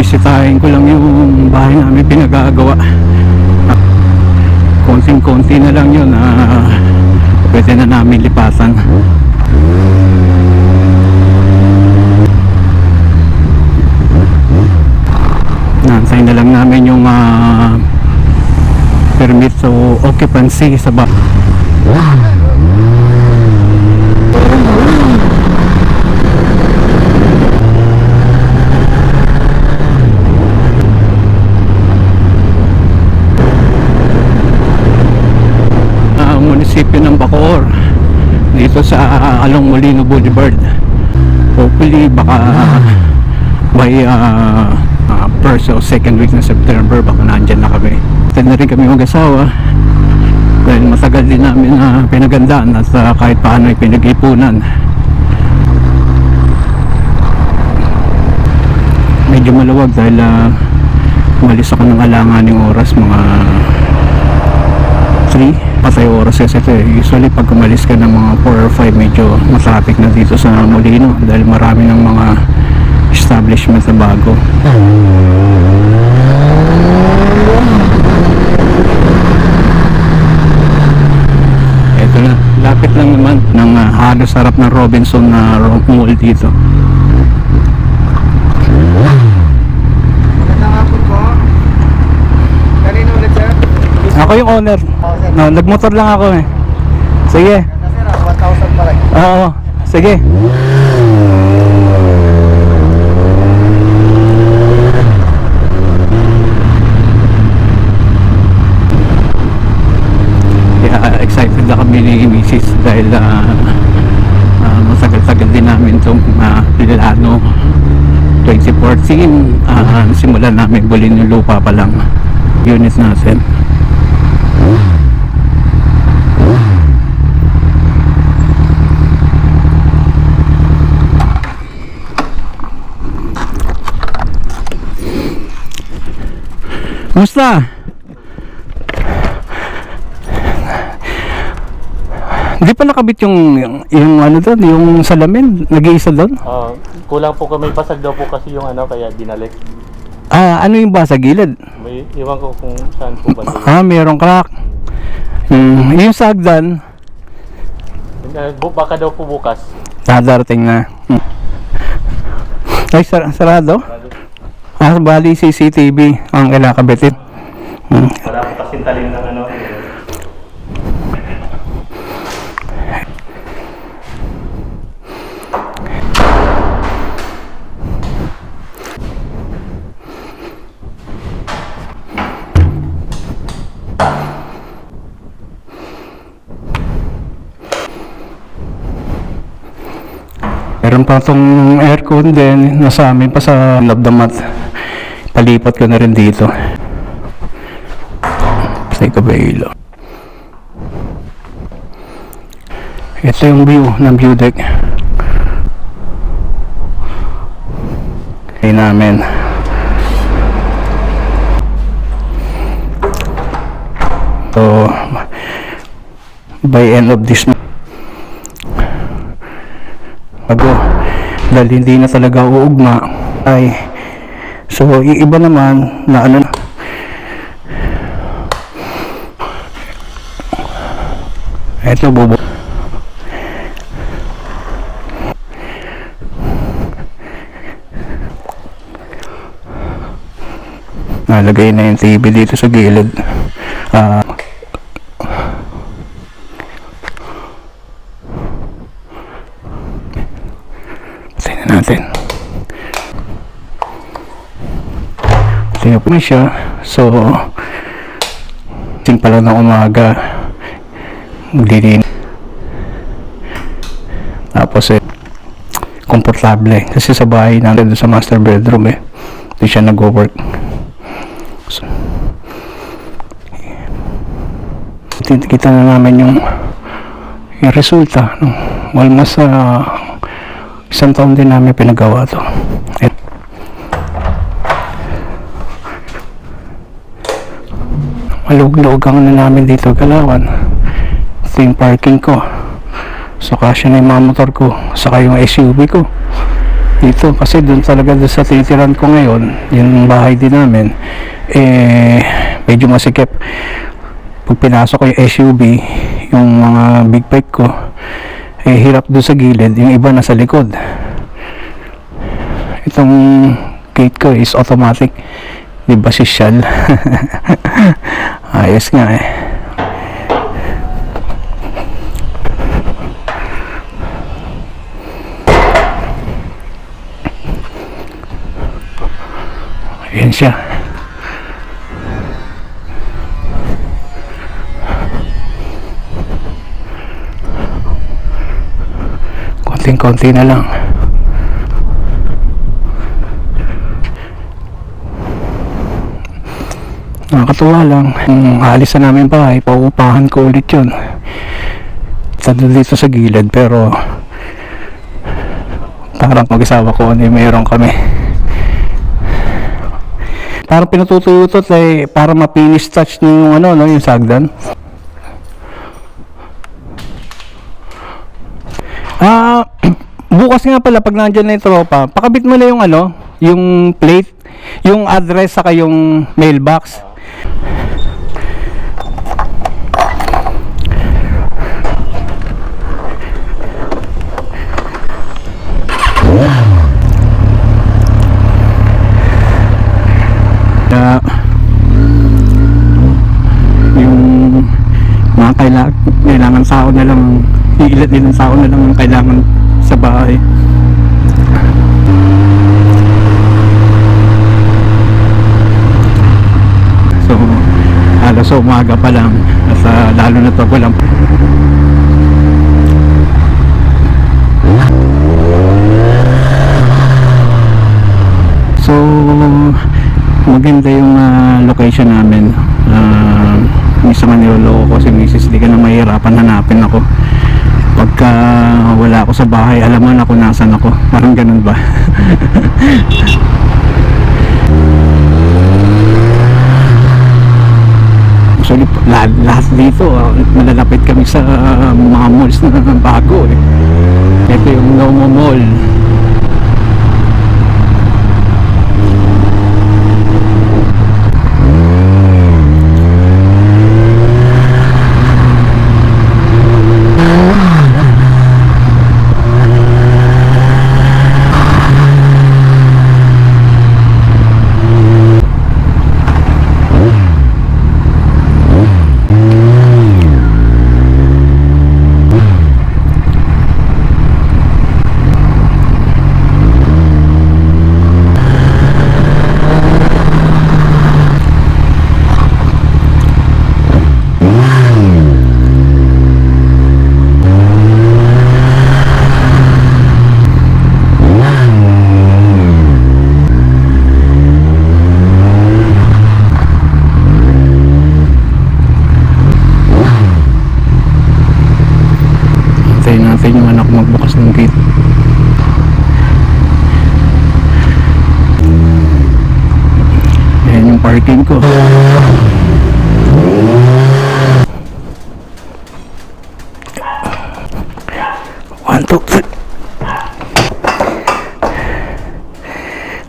bibisitahin ko lang yung bahay namin pinagagawa. Konting-konti na lang yun, pwede na namin lipatan. Naantay na lang namin yung permit so occupancy sa munisipyo ng Bacoor dito sa Along Molino Boulevard. Hopefully baka by first o second week ng September baka nandyan na kami. Ito na rin kami mag-asawa dahil matagal din namin pinagandaan at kahit paano ay pinag-ipunan. Medyo maluwag dahil umalis ako ng alanganing oras mga 3 patay oras kasi ito usually pag umalis ka ng mga 4 or 5 medyo matraffic na dito sa Molino dahil marami ng mga establishment na bago. Ito na, lapit lang naman ng halos harap ng Robinson na Mall dito. Ako yung owner. No, nagmotor lang ako eh. Sige. 1,000 pala. Oo, sige. Yeah, excited na kami ni Mrs. dahil matagal-tagal din namin itong plano. 2014, simulan namin bulin yung lupa pa lang. Unit natin. Musta? Hindi pa nakabit yung ano doon, yung salamin, nag-iisa doon? Kulang po kami, basag daw po kasi yung ano, kaya dinalik. Ano yung ba sa gilid? May iwan ko kung saan po ba. Mayroong crack. Yung sagdan, baka daw po bukas. darating na. Ay, sarado? Bali CCTV ang kinakabitin. Wala po kasing talim ng ano. Meron pa itong aircon din, nasa amin pa sa labdamat. Palipat ko na rin dito. Take a bail. Ito yung view ng view deck. Ay namin. So, by end of this month, dahil hindi na talaga uugma ay so iba naman na ano eto bobo nalagay na yung TV dito sa gilid. Natin tingnan po siya. So ting pala ng umaga maglilin tapos komportable kasi sa bahay natin sa master bedroom hindi siya nag-work. So, kita na namin yung resulta no? Almost isang taon din namin pinagawa to. Malug-lug ang namin dito Galawan. Ito yung parking ko. So kasya na yung mga motor ko. Saka yung SUV ko. dito kasi doon talaga doon sa titiran ko ngayon, yung bahay din namin, medyo masikip. Pag pinasok ko yung SUV, yung mga big bike ko, hirap doon sa gilid, yung iba nasa likod. Itong gate ko is automatic, di ba social? Ayos nga eh. Ayan siya. Konting-konti na lang. Nakakatuwa lang. Kung aalis na namin bahay, pauupahan ko ulit yun. Dito sa gilid, pero parang mag-asawa ko mayroon kami. Parang pinututuyutot para ma-finish touch yung yung sagdan. Bukas nga pala pag nandiyan na yung tropa, pakabit mo na yung yung plate, yung address saka yung mailbox. Yung mga kailangan tao na lang, iilat din ng tao na lang ang kailangan sa bahay. So halos umaga pa lang at lalo na to walang so maganda yung location namin. Minsan nga niloloko ko si Mrs. Di ka na mahirapan hanapin ako pagka wala ako sa bahay, alam mo na kung nasan ako, parang ganun ba? Actually lahat dito malalapit kami sa mga malls na bago eh. Ito yung Nomo Mall. Natin yung anak magbukas ng gate. Ayan yung parking ko. 1, 2, 3.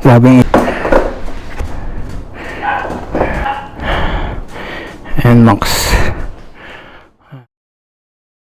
Grabe. And Max.